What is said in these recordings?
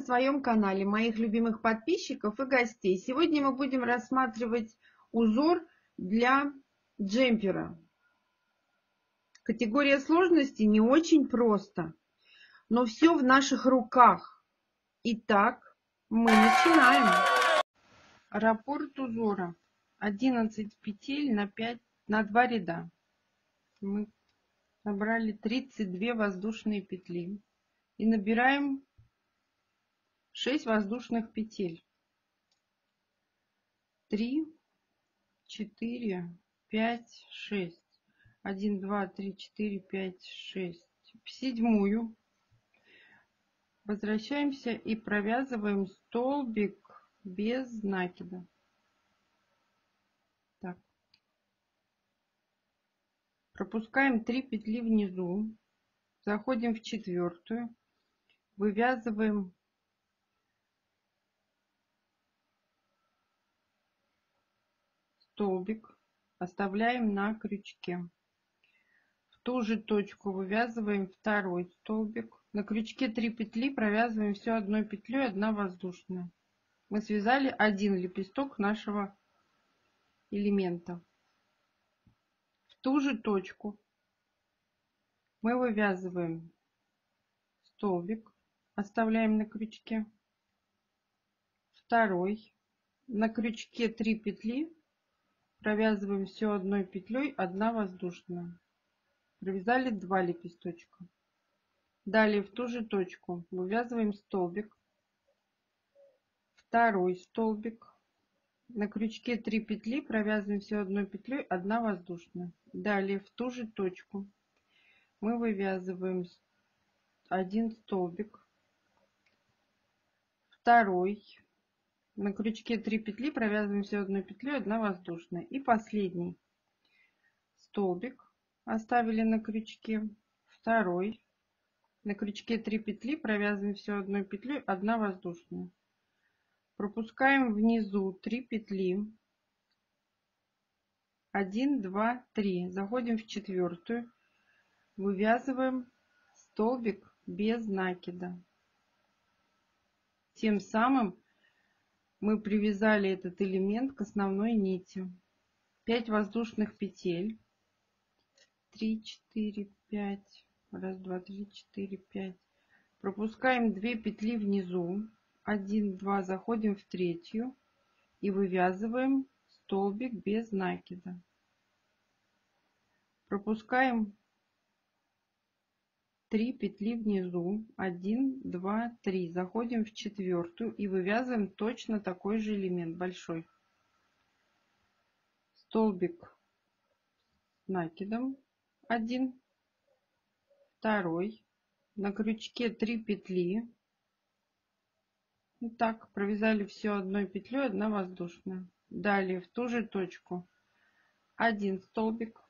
своем канале моих любимых подписчиков и гостей. Сегодня мы будем рассматривать узор для джемпера. Категория сложности не очень просто, но все в наших руках. Итак, мы начинаем. Раппорт узора 11 петель на 2 ряда. Мы набрали 32 воздушные петли и набираем 6 воздушных петель. 3, 4, 5, 6. 1, 2, 3, 4, 5, 6. В седьмую возвращаемся и провязываем столбик без накида. Так. Пропускаем 3 петли внизу. Заходим в четвертую. Вывязываем столбик, оставляем на крючке. В ту же точку вывязываем второй столбик. На крючке 3 петли, провязываем все одной петлей, 1 воздушная. Мы связали один лепесток нашего элемента. В ту же точку мы вывязываем столбик, оставляем на крючке. Второй. На крючке 3 петли, провязываем все одной петлей, 1 воздушная. Провязали 2 лепесточка. Далее в ту же точку вывязываем столбик, второй столбик. На крючке 3 петли, провязываем все одной петлей, 1 воздушная. Далее в ту же точку мы вывязываем 1 столбик, второй. На крючке 3 петли, провязываем все одной петлей, 1 воздушная. И последний столбик оставили на крючке, второй. На крючке 3 петли, провязываем все одной петлей, 1 воздушная. Пропускаем внизу 3 петли. 1, 2, 3. Заходим в четвертую. Вывязываем столбик без накида. Тем самым мы привязали этот элемент к основной нити. 5 воздушных петель. 3, 4, 5. 1, 2, 3, 4, 5. Пропускаем 2 петли внизу. 1, 2. Заходим в третью. И вывязываем столбик без накида. Пропускаем 3 петли внизу. 1, 2, 3. Заходим в четвертую и вывязываем точно такой же элемент большой. Столбик с накидом 1, второй. На крючке 3 петли. Вот так провязали все одной петлей, 1 воздушная. Далее в ту же точку 1 столбик,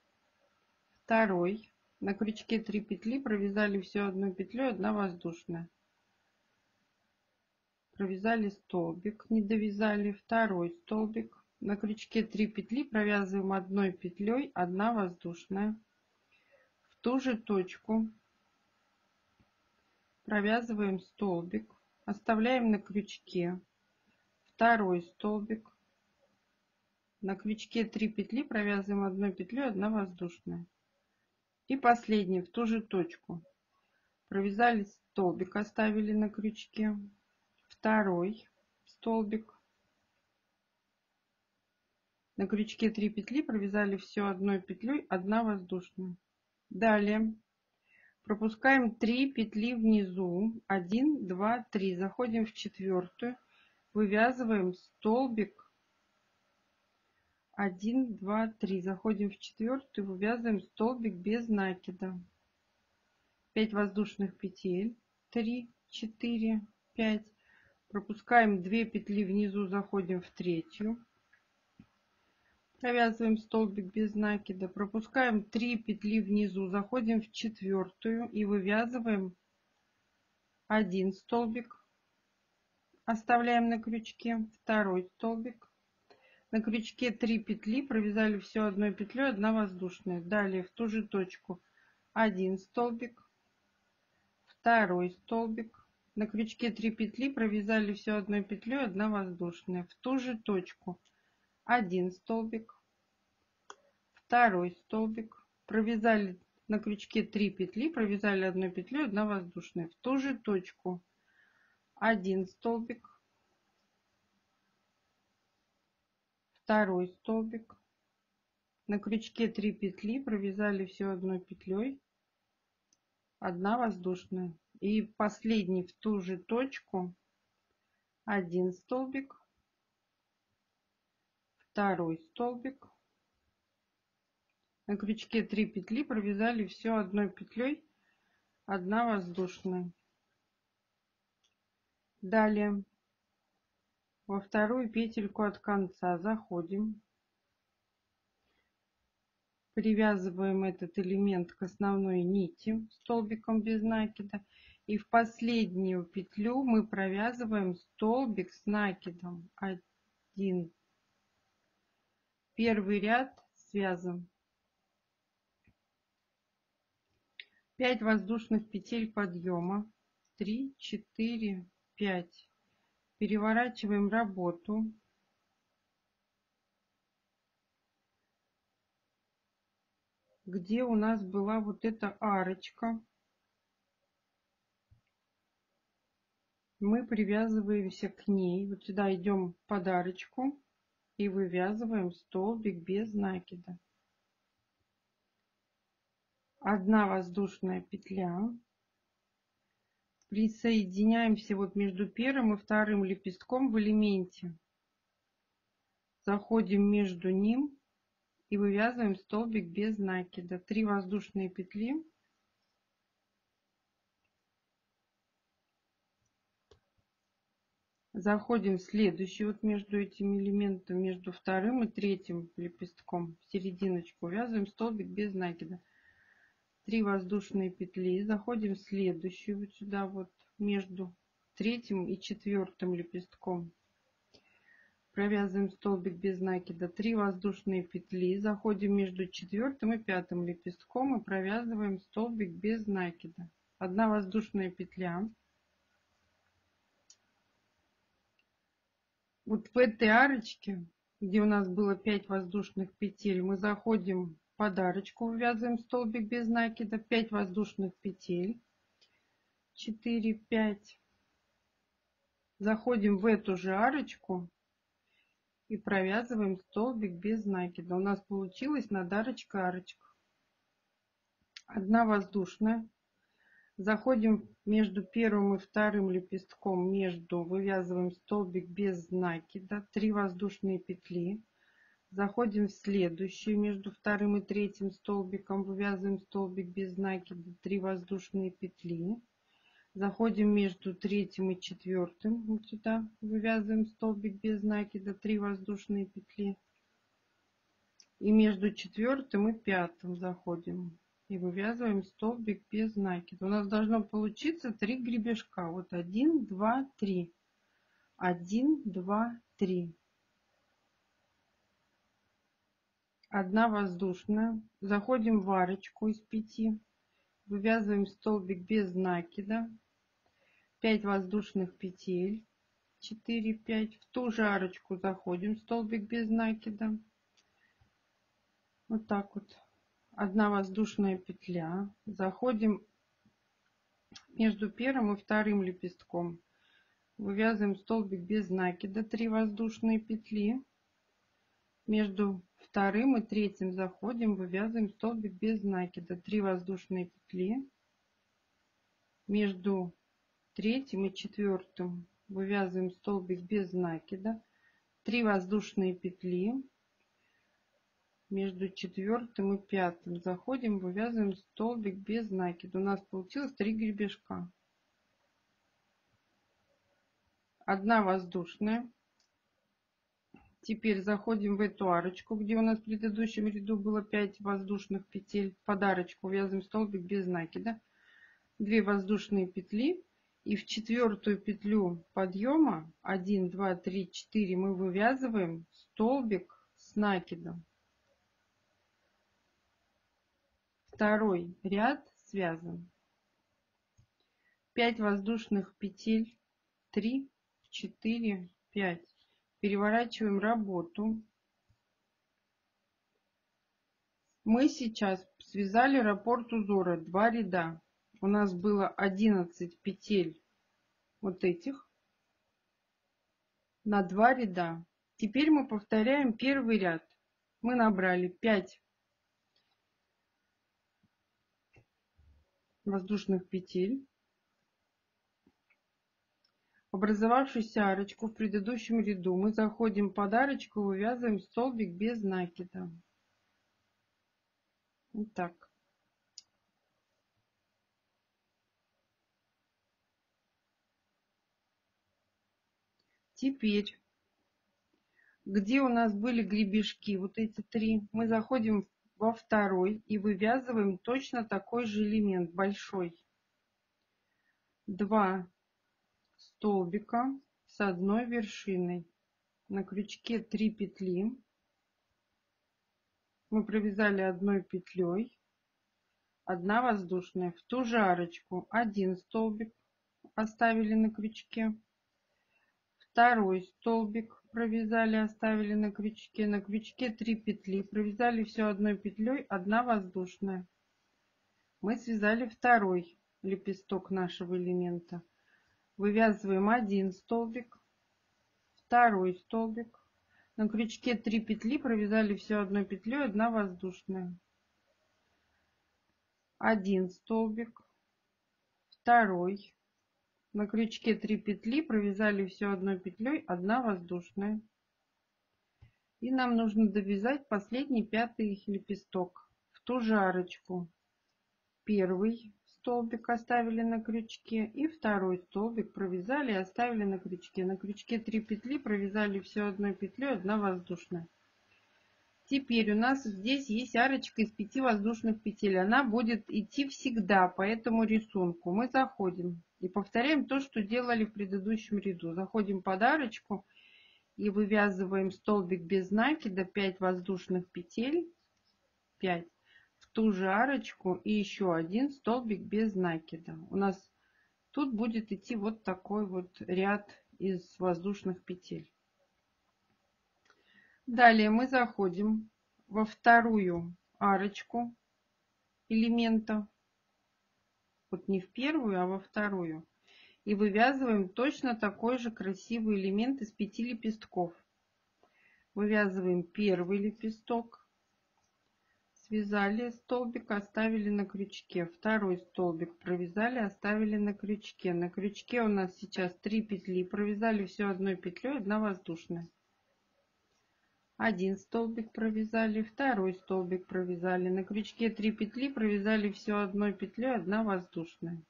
второй. На крючке 3 петли, провязали все одной петлей, 1 воздушная. Провязали столбик, не довязали, второй столбик. На крючке 3 петли, провязываем одной петлей, 1 воздушная. В ту же точку провязываем столбик, оставляем на крючке, второй столбик. На крючке 3 петли, провязываем одной петлей, 1 воздушная. И последний в ту же точку провязали столбик, оставили на крючке, второй столбик. На крючке 3 петли, провязали все одной петлей, 1 воздушная. Далее пропускаем 3 петли внизу, 1, 2, 3. Заходим в четвертую, вывязываем столбик, 1, 2, 3. Заходим в четвертую, вывязываем столбик без накида. 5 воздушных петель. 3, 4, 5. Пропускаем 2 петли внизу, заходим в третью. Провязываем столбик без накида. Пропускаем 3 петли внизу, заходим в четвертую и вывязываем 1 столбик. Оставляем на крючке, второй столбик. На крючке 3 петли, провязали все одной петлей, 1 воздушная. Далее в ту же точку 1 столбик, второй столбик. На крючке 3 петли, провязали все одной петлей, 1 воздушная. В ту же точку 1 столбик, 2 столбик, провязали на крючке 3 петли, провязали одной петлей, 1 воздушная. В ту же точку 1 столбик, 2 столбик, на крючке 3 петли, провязали все одной петлей, 1 воздушная. И последний в ту же точку 1 столбик, 2 столбик, на крючке 3 петли, провязали все одной петлей, 1 воздушная. Далее во вторую петельку от конца заходим, привязываем этот элемент к основной нити столбиком без накида, и в последнюю петлю мы провязываем столбик с накидом 1. Первый ряд связан. 5 воздушных петель подъема, 3, 4, 5. Переворачиваем работу. Где у нас была вот эта арочка, мы привязываемся к ней. Вот сюда идем под арочку и вывязываем столбик без накида. 1 воздушная петля. Присоединяемся вот между первым и вторым лепестком в элементе. Заходим между ним и вывязываем столбик без накида. 3 воздушные петли. Заходим в следующий, вот между этими элементами, между вторым и третьим лепестком, в серединочку, вязываем столбик без накида. 3 воздушные петли. Заходим в следующую, вот сюда, вот между третьим и четвертым лепестком. Провязываем столбик без накида. 3 воздушные петли. Заходим между четвертым и пятым лепестком и провязываем столбик без накида. 1 воздушная петля. Вот в этой арочке, где у нас было 5 воздушных петель, мы заходим под арочку, вывязываем столбик без накида, 5 воздушных петель, 4, 5. Заходим в эту же арочку и провязываем столбик без накида. У нас получилась над арочкой арочка. 1 воздушная. Заходим между первым и вторым лепестком, вывязываем столбик без накида, 3 воздушные петли. Заходим в следующую, между вторым и третьим столбиком, вывязываем столбик без накида, 3 воздушные петли. Заходим между третьим и четвертым, вот сюда, вывязываем столбик без накида, 3 воздушные петли. И между четвертым и пятым заходим и вывязываем столбик без накида. У нас должно получиться 3 гребешка. Вот 1, 2, 3. 1, 2, 3. 1 воздушная. Заходим в арочку из 5. Вывязываем столбик без накида. 5 воздушных петель. 4, 5. В ту же арочку заходим. Столбик без накида. Вот так вот. 1 воздушная петля. Заходим между первым и вторым лепестком. Вывязываем столбик без накида, 3 воздушные петли. Между вторым и третьим заходим, вывязываем столбик без накида, 3 воздушные петли. Между третьим и четвертым вывязываем столбик без накида, 3 воздушные петли. Между четвертым и пятым заходим, вывязываем столбик без накида. У нас получилось 3 гребешка. 1 воздушная. Теперь заходим в эту арочку, где у нас в предыдущем ряду было 5 воздушных петель. Под арочку вязываем столбик без накида. 2 воздушные петли. И в четвертую петлю подъема 1, 2, 3, 4 мы вывязываем столбик с накидом. Второй ряд связан. 5 воздушных петель, 3, 4, 5. Переворачиваем работу. Мы сейчас связали раппорт узора 2 ряда. У нас было 11 петель вот этих на 2 ряда. Теперь мы повторяем первый ряд. Мы набрали 5 воздушных петель. Образовавшуюся арочку в предыдущем ряду мы заходим под арочку, вывязываем столбик без накида. Вот так. Теперь, где у нас были гребешки, вот эти 3, мы заходим во второй и вывязываем точно такой же элемент, большой. 2 столбика с одной вершиной. На крючке 3 петли. Мы провязали одной петлей, 1 воздушная. В ту же арочку 1 столбик оставили на крючке, второй столбик провязали, оставили на крючке 3 петли, провязали все одной петлей, 1 воздушная. Мы связали второй лепесток нашего элемента. Вывязываем 1 столбик, второй столбик, на крючке 3 петли, провязали все одной петлей, 1 воздушная. 1 столбик, второй, на крючке 3 петли, провязали все одной петлей, 1 воздушная. И нам нужно довязать последний 5-й лепесток в ту же арочку. Первый столбик оставили на крючке и второй столбик провязали и оставили на крючке. На крючке 3 петли, провязали все одной петлей, 1 воздушная. Теперь у нас здесь есть арочка из 5 воздушных петель. Она будет идти всегда по этому рисунку. Мы заходим и повторяем то, что делали в предыдущем ряду. Заходим под арочку и вывязываем столбик без накида, 5 воздушных петель, 5, в ту же арочку и еще 1 столбик без накида. У нас тут будет идти вот такой вот ряд из воздушных петель. Далее мы заходим во вторую арочку элемента, вот не в первую, а во вторую, и вывязываем точно такой же красивый элемент из 5 лепестков. Вывязываем первый лепесток, связали столбик, оставили на крючке, второй столбик провязали, оставили на крючке. На крючке у нас сейчас 3 петли, провязали все одной петлей, 1 воздушная. 1 столбик провязали, второй столбик провязали, на крючке 3 петли, провязали все одной петлей, 1 воздушная.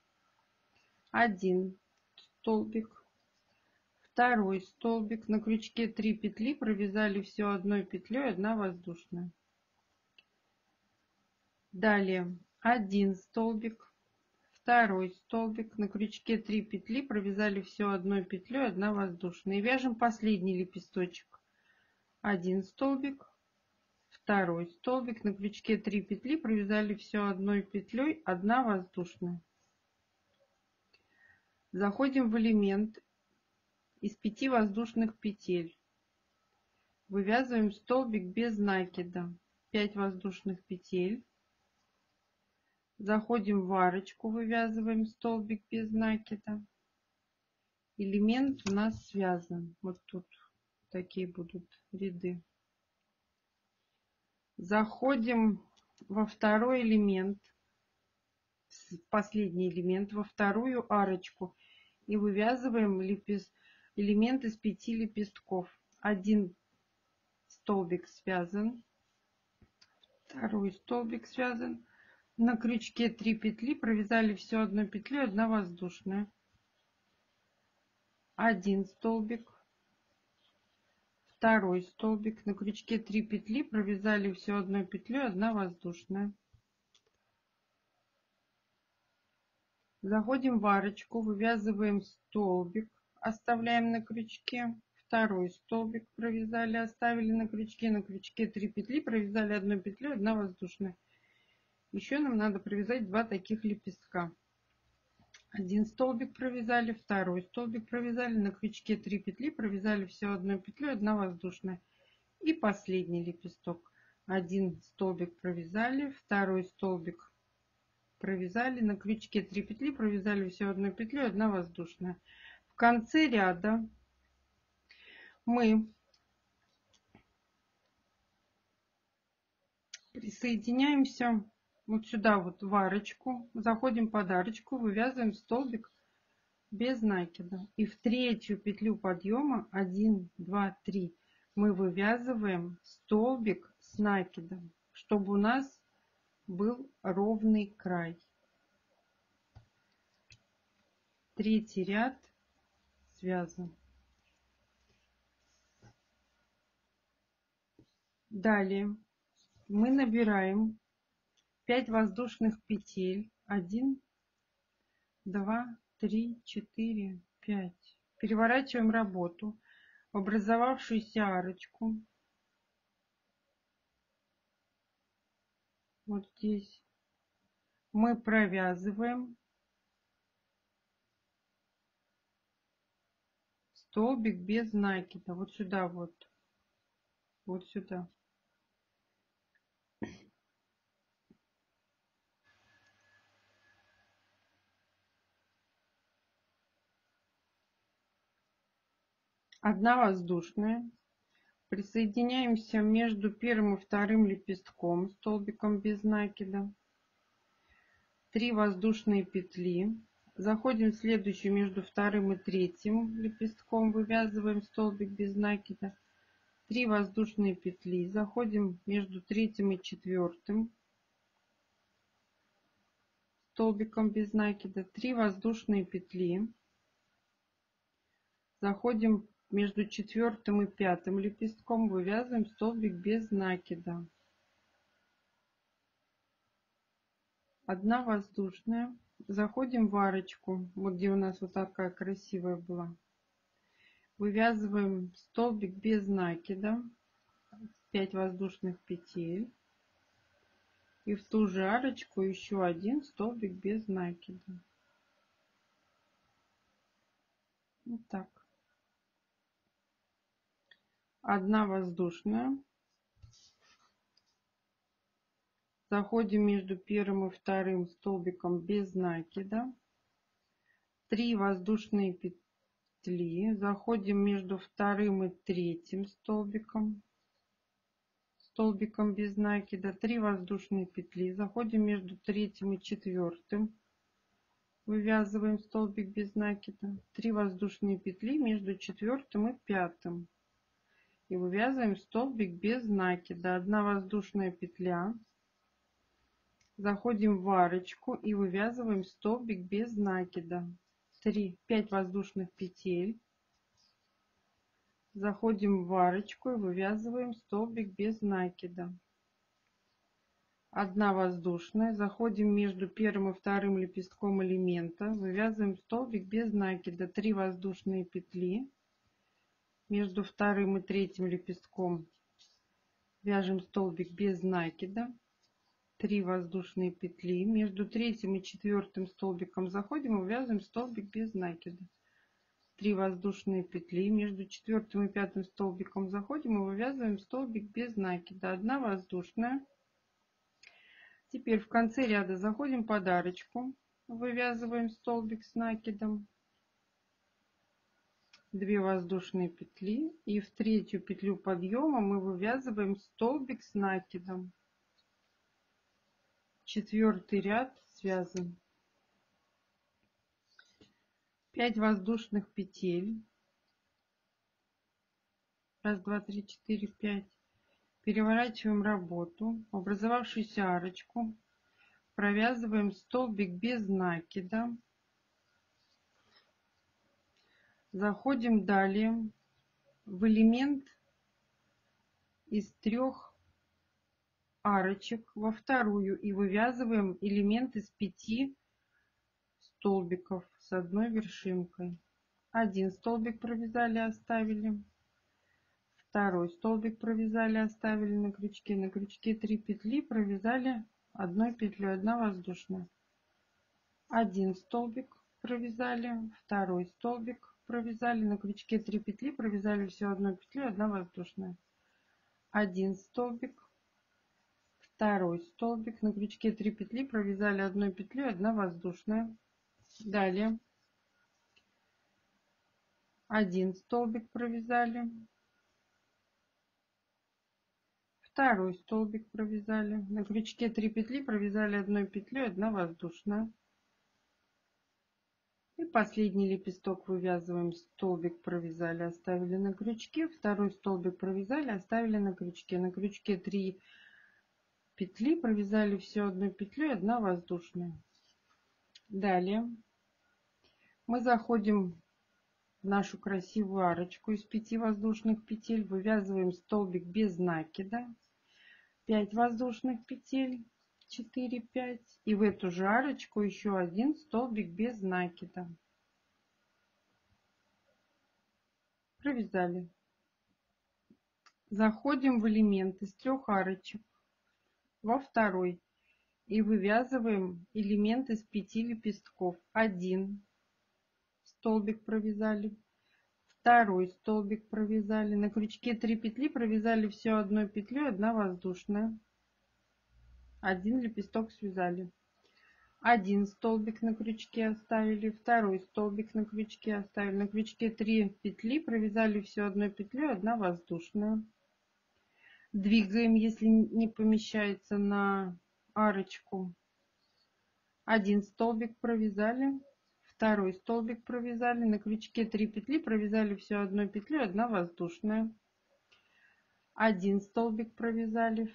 1 столбик, второй столбик, на крючке 3 петли, провязали все одной петлей, 1 воздушная. Далее 1 столбик, второй столбик, на крючке 3 петли, провязали все одной петлей, 1 воздушная. И вяжем последний лепесточек. 1 столбик, второй столбик, на крючке 3 петли, провязали все одной петлей, 1 воздушная. Заходим в элемент из 5 воздушных петель. Вывязываем столбик без накида, 5 воздушных петель. Заходим в арочку, вывязываем столбик без накида. Элемент у нас связан. Вот тут такие будут ряды. Заходим во второй элемент, последний элемент, во вторую арочку и вывязываем элемент из 5 лепестков. 1 столбик связан, второй столбик связан, на крючке 3 петли, провязали все одной петлей, 1 воздушная. 1 столбик, второй столбик, на крючке 3 петли, провязали все одной петлей, 1 воздушная. Заходим в арочку, вывязываем столбик, оставляем на крючке, второй столбик провязали, оставили на крючке 3 петли, провязали одной петлей, 1 воздушная. Еще нам надо провязать 2 таких лепестка. Один столбик провязали, второй столбик провязали, на крючке 3 петли, провязали всего одной петлей, одна воздушная. И последний лепесток. Один столбик провязали, второй столбик провязали, на крючке 3 петли, провязали всего одной петлей, одна воздушная. В конце ряда мы присоединяемся вот сюда вот в арочку, заходим под арочку, вывязываем столбик без накида. И в третью петлю подъема 1, 2, 3 мы вывязываем столбик с накидом, чтобы у нас был ровный край. Третий ряд связан. Далее мы набираем 5 воздушных петель. 1, 2, 3, 4, 5. Переворачиваем работу в образовавшуюся арочку. Вот здесь мы провязываем столбик без накида. Вот сюда вот. Вот сюда. Одна воздушная. Присоединяемся между первым и вторым лепестком столбиком без накида. 3 воздушные петли. Заходим в следующую между вторым и третьим лепестком, вывязываем столбик без накида. 3 воздушные петли. Заходим между третьим и четвертым столбиком без накида. 3 воздушные петли. Заходим между четвертым и пятым лепестком, вывязываем столбик без накида. Одна воздушная. Заходим в арочку, вот где у нас вот такая красивая была. Вывязываем столбик без накида, 5 воздушных петель. И в ту же арочку еще один столбик без накида. Вот так. Одна воздушная. Заходим между первым и вторым столбиком без накида. 3 воздушные петли. Заходим между вторым и третьим столбиком без накида. 3 воздушные петли. Заходим между третьим и четвертым. Вывязываем столбик без накида. 3 воздушные петли между четвертым и пятым. И вывязываем столбик без накида. Одна воздушная петля. Заходим в арочку и вывязываем столбик без накида. 5 воздушных петель. Заходим в арочку и вывязываем столбик без накида. Одна воздушная. Заходим между первым и вторым лепестком элемента. Вывязываем столбик без накида. 3 воздушные петли. Между вторым и третьим лепестком вяжем столбик без накида. 3 воздушные петли. Между третьим и четвертым столбиком заходим и вывязываем столбик без накида. 3 воздушные петли. Между четвертым и пятым столбиком заходим и вывязываем столбик без накида. Одна воздушная. Теперь в конце ряда заходим под арочку. Вывязываем столбик с накидом. 2 воздушные петли. И в третью петлю подъема мы вывязываем столбик с накидом. Четвертый ряд связан. 5 воздушных петель. 1, 2, 3, 4, 5. Переворачиваем работу в образовавшуюся арочку. Провязываем столбик без накида. Заходим далее в элемент из 3 арочек во вторую и вывязываем элемент из 5 столбиков с одной вершинкой. Один столбик провязали, оставили. Второй столбик провязали, оставили на крючке. На крючке 3 петли, провязали одной петлей, одна воздушная. Один столбик провязали, второй столбик провязали, на крючке 3 петли, провязали всю одну петлю, 1 воздушная, 1 столбик, второй столбик, на крючке 3 петли, провязали 1 петлю, 1 воздушная, далее 1 столбик провязали, второй столбик провязали, на крючке 3 петли, провязали 1 петлю, 1 воздушная. И последний лепесток вывязываем, столбик провязали, оставили на крючке, второй столбик провязали, оставили на крючке 3 петли, провязали всю 1 петлю, 1 воздушная. Далее мы заходим в нашу красивую арочку из 5 воздушных петель, вывязываем столбик без накида, 5 воздушных петель, 4, 5, и в эту же арочку еще 1 столбик без накида. Провязали. Заходим в элемент из 3 арочек во второй и вывязываем элемент из 5 лепестков. 1 столбик провязали, второй столбик провязали, на крючке 3 петли, провязали всю 1 петлю, 1 воздушная, 1 лепесток связали, 1 столбик на крючке оставили, второй столбик на крючке оставили, на крючке 3 петли, провязали всю 1 петлю, 1 воздушная. Двигаем, если не помещается на арочку. 1 столбик провязали, второй столбик провязали, на крючке 3 петли, провязали всю 1 петлю, 1 воздушная, 1 столбик провязали,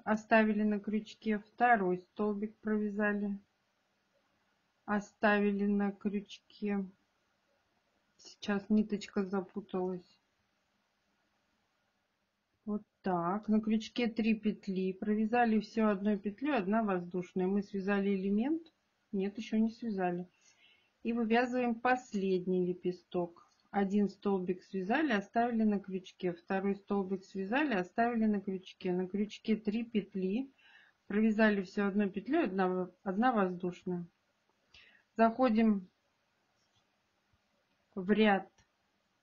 оставили на крючке, второй столбик провязали, оставили на крючке. Сейчас ниточка запуталась. Вот так, на крючке 3 петли, провязали всю 1 петлю, 1 воздушная. Мы связали элемент, нет, еще не связали. И вывязываем последний лепесток. 1 столбик связали, оставили на крючке, второй столбик связали, оставили на крючке 3 петли, провязали всю 1 петлю, 1 воздушная. Заходим в ряд,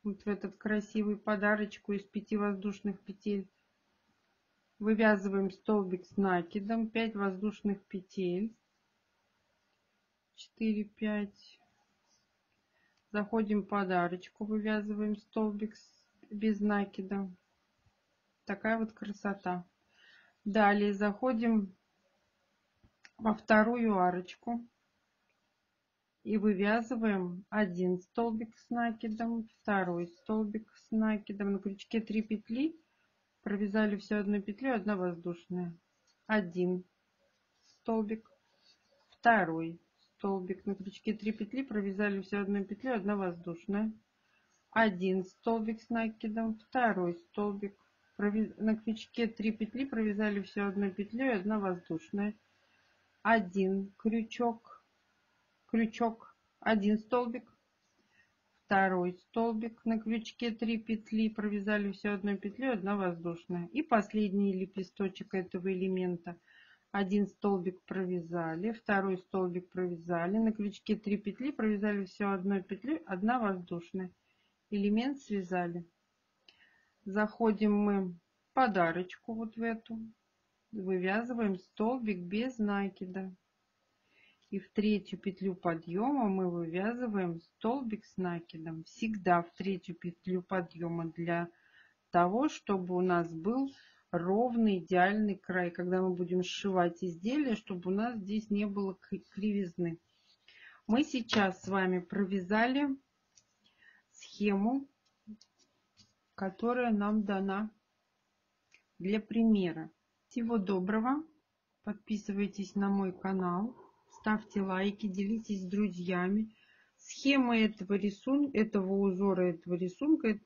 вот в этот красивый подарочку из 5 воздушных петель. Вывязываем столбик с накидом, 5 воздушных петель, 4, 5. Заходим под арочку, вывязываем столбик без накида. Такая вот красота. Далее заходим во вторую арочку и вывязываем 1 столбик с накидом, второй столбик с накидом, на крючке 3 петли, провязали всю 1 петлю, 1 воздушная, 1 столбик, второй столбик, на крючке 3 петли, провязали всю 1 петлю, 1 воздушная, 1 столбик с накидом, второй столбик, на крючке 3 петли, провязали всю 1 петлю, 1 воздушная, 1 крючок, 1 столбик, второй столбик, на крючке 3 петли, провязали всю 1 петлю, 1 воздушная. И последний лепесточек этого элемента. 1 столбик провязали, второй столбик провязали, на крючке 3 петли, провязали всю 1 петлю, 1 воздушная. Элемент связали. Заходим мы под арочку вот в эту, вывязываем столбик без накида. И в третью петлю подъема мы вывязываем столбик с накидом. Всегда в третью петлю подъема, для того, чтобы у нас был ровный идеальный край, когда мы будем сшивать изделие, чтобы у нас здесь не было кривизны. Мы сейчас с вами провязали схему, которая нам дана для примера. Всего доброго, подписывайтесь на мой канал, ставьте лайки, делитесь с друзьями. Схема этого рисунка, этого узора, этого рисунка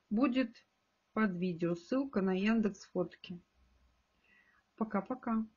будет под видео. Ссылка на Яндекс.Фотки. Пока-пока.